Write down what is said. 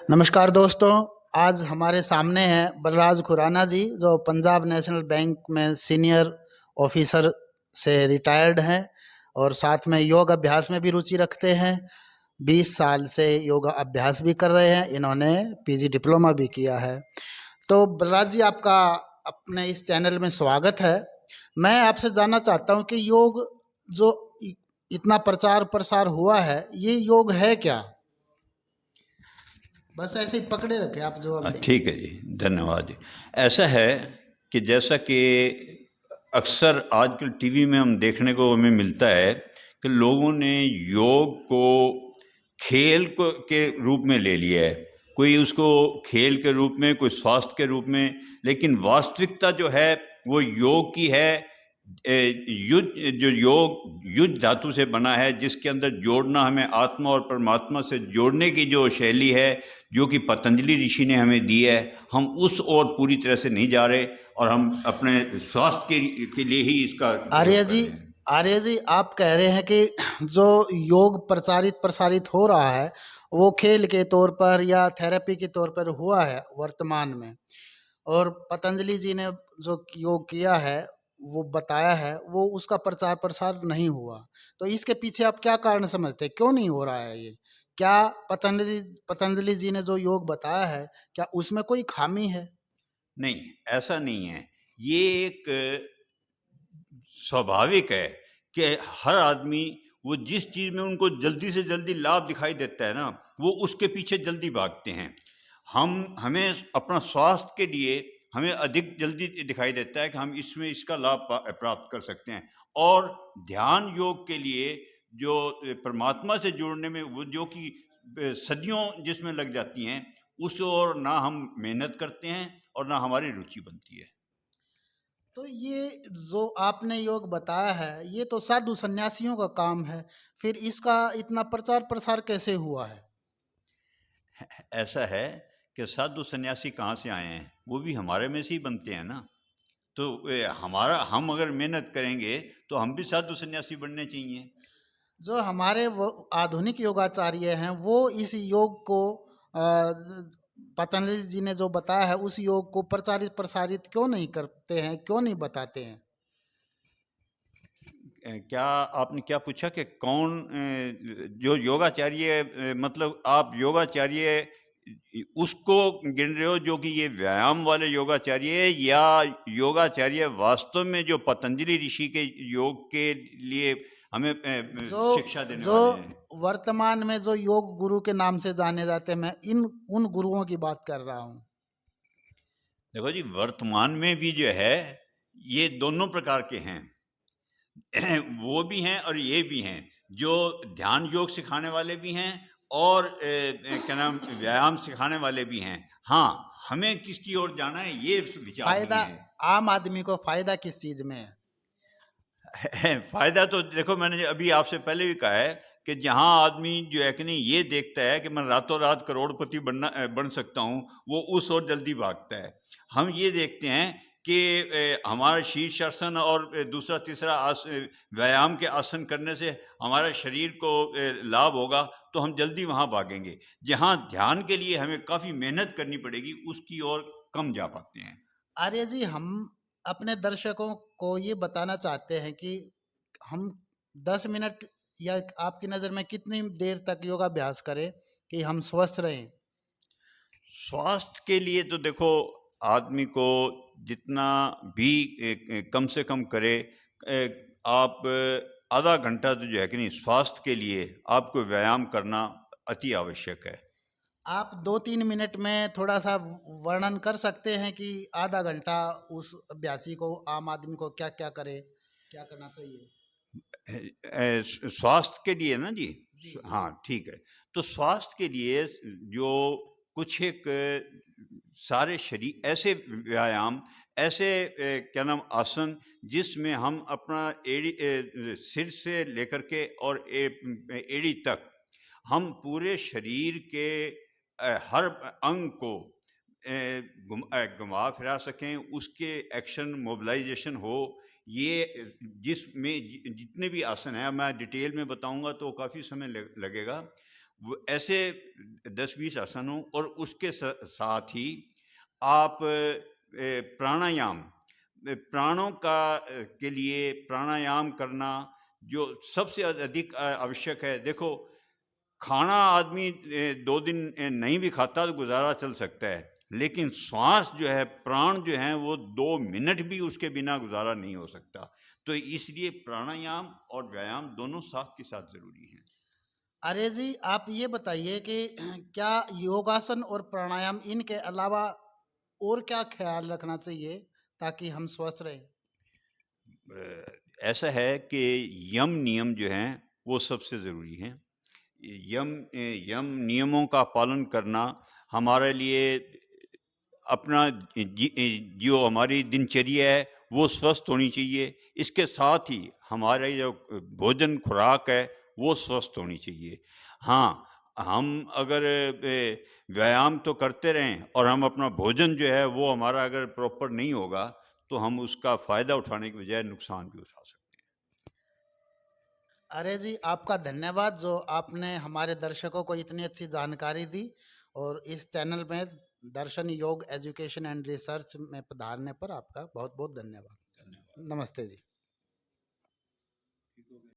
नमस्कार दोस्तों। आज हमारे सामने हैं बलराज खुराना जी, जो पंजाब नेशनल बैंक में सीनियर ऑफिसर से रिटायर्ड हैं और साथ में योग अभ्यास में भी रुचि रखते हैं। 20 साल से योगा अभ्यास भी कर रहे हैं। इन्होंने पीजी डिप्लोमा भी किया है। तो बलराज जी, आपका अपने इस चैनल में स्वागत है। मैं आपसे जानना चाहता हूँ कि योग जो इतना प्रचार प्रसार हुआ है, ये योग है क्या? बस ऐसे ही पकड़े रखे, आप जवाब दें। ठीक है जी, धन्यवाद जी। ऐसा है कि जैसा कि अक्सर आजकल टीवी में हम देखने को हमें मिलता है कि लोगों ने योग को खेल को के रूप में ले लिया है। कोई उसको खेल के रूप में, कोई स्वास्थ्य के रूप में, लेकिन वास्तविकता जो है वो योग की है। युद्ध जो योग युद्ध धातु से बना है, जिसके अंदर जोड़ना, हमें आत्मा और परमात्मा से जोड़ने की जो शैली है, जो कि पतंजलि ऋषि ने हमें दी है, हम उस ओर पूरी तरह से नहीं जा रहे और हम अपने स्वास्थ्य के लिए ही इसका आर्य प्रयोग कर जी, रहे हैं। आर्य जी, आप कह रहे हैं कि जो योग प्रचारित प्रसारित हो रहा है, वो खेल के तौर पर या थेरेपी के तौर पर हुआ है वर्तमान में, और पतंजलि जी ने जो योग किया है, वो बताया है, वो उसका प्रचार प्रसार नहीं हुआ। तो इसके पीछे आप क्या कारण समझते हैं, क्यों नहीं हो रहा है ये? क्या पतंजलि पतंजलि जी ने जो योग बताया है, क्या उसमें कोई खामी है? नहीं, ऐसा नहीं है। ये एक स्वाभाविक है कि हर आदमी, वो जिस चीज़ में उनको जल्दी से जल्दी लाभ दिखाई देता है ना, वो उसके पीछे जल्दी भागते हैं। हमें अपना स्वास्थ्य के लिए हमें अधिक जल्दी दिखाई देता है कि हम इसमें इसका लाभ प्राप्त कर सकते हैं। और ध्यान योग के लिए जो परमात्मा से जुड़ने में वो जो कि सदियों जिसमें लग जाती हैं, उस ओर ना हम मेहनत करते हैं और ना हमारी रुचि बनती है। तो ये जो आपने योग बताया है, ये तो साधु सन्यासियों का काम है। फिर इसका इतना प्रचार प्रसार कैसे हुआ है? ऐसा है कि साधु सन्यासी कहाँ से आए हैं? वो भी हमारे में से ही बनते हैं ना। तो हम अगर मेहनत करेंगे तो हम भी साधु सन्यासी बनने चाहिए। जो हमारे वो आधुनिक योगाचार्य हैं, वो इस योग को पतंजलि जी ने जो बताया है, उस योग को प्रचारित प्रसारित क्यों नहीं करते हैं, क्यों नहीं बताते हैं? क्या आपने क्या पूछा कि कौन जो योगाचार्य, मतलब आप योगाचार्य उसको गिन रहे हो जो कि ये व्यायाम वाले योगाचार्य है, या योगाचार्य वास्तव में जो पतंजलि ऋषि के योग के लिए हमें जो शिक्षा देने जो वाले हैं? वर्तमान में जो योग गुरु के नाम से जाने जाते हैं, मैं इन उन गुरुओं की बात कर रहा हूँ। देखो जी, वर्तमान में भी जो है ये दोनों प्रकार के हैं। वो भी हैं और ये भी हैं, जो ध्यान योग सिखाने वाले भी हैं और क्या नाम, व्यायाम सिखाने वाले भी हैं। हाँ, हमें किसकी ओर जाना है ये विचार नहीं फायदा है। आम आदमी को फायदा किस चीज में है? फायदा तो देखो, मैंने अभी आपसे पहले भी कहा है कि जहाँ आदमी जो है कि नहीं ये देखता है कि मैं रातों रात करोड़पति बन सकता हूँ, वो उस ओर जल्दी भागता है। हम ये देखते हैं कि हमारा शीर्षासन और दूसरा तीसरा व्यायाम के आसन करने से हमारे शरीर को लाभ होगा, तो हम जल्दी वहाँ भागेंगे। जहाँ ध्यान के लिए हमें काफ़ी मेहनत करनी पड़ेगी, उसकी ओर कम जा पाते हैं। आर्य जी, हम अपने दर्शकों को ये बताना चाहते हैं कि हम 10 मिनट या आपकी नज़र में कितनी देर तक योगाभ्यास करें कि हम स्वस्थ रहें? स्वास्थ्य के लिए तो देखो, आदमी को जितना भी कम से कम करे, आप आधा घंटा तो जो है कि नहीं, स्वास्थ्य के लिए आपको व्यायाम करना अति आवश्यक है। आप 2-3 मिनट में थोड़ा सा वर्णन कर सकते हैं कि आधा घंटा उस अभ्यासी को, आम आदमी को क्या क्या करे, क्या करना चाहिए? स्वास्थ्य के लिए ना जी? जी जी। हाँ, ठीक है। तो स्वास्थ्य के लिए जो कुछ एक सारे शरीर ऐसे व्यायाम, ऐसे क्या नाम, आसन, जिसमें हम अपना सिर से लेकर के और एड़ी तक हम पूरे शरीर के हर अंग को घुमा फिरा सकें, उसके एक्शन मोबिलाइजेशन हो। ये जिसमें जितने भी आसन हैं, मैं डिटेल में बताऊंगा तो काफ़ी समय लगेगा। ऐसे 10-20 आसनों और उसके साथ ही आप प्राणायाम, प्राणों का के लिए प्राणायाम करना जो सबसे अधिक आवश्यक है। देखो, खाना आदमी 2 दिन नहीं भी खाता तो गुजारा चल सकता है, लेकिन श्वास जो है, प्राण जो हैं, वो 2 मिनट भी उसके बिना गुजारा नहीं हो सकता। तो इसलिए प्राणायाम और व्यायाम दोनों साथ के साथ ज़रूरी हैं। अरे जी, आप ये बताइए कि क्या योगासन और प्राणायाम इनके अलावा और क्या ख्याल रखना चाहिए ताकि हम स्वस्थ रहें? ऐसा है कि यम नियम जो हैं वो सबसे ज़रूरी हैं। यम नियमों का पालन करना हमारे लिए अपना जो हमारी दिनचर्या है वो स्वस्थ होनी चाहिए। इसके साथ ही हमारे जो भोजन खुराक है वो स्वस्थ होनी चाहिए। हाँ, हम अगर व्यायाम तो करते रहें और हम अपना भोजन जो है वो हमारा अगर प्रॉपर नहीं होगा तो हम उसका फ़ायदा उठाने के बजाय नुकसान भी उठा सकते हैं। अरे जी, आपका धन्यवाद जो आपने हमारे दर्शकों को इतनी अच्छी जानकारी दी, और इस चैनल में दर्शन योग एजुकेशन एंड रिसर्च में पधारने पर आपका बहुत बहुत धन्यवाद। धन्यवाद। नमस्ते जी।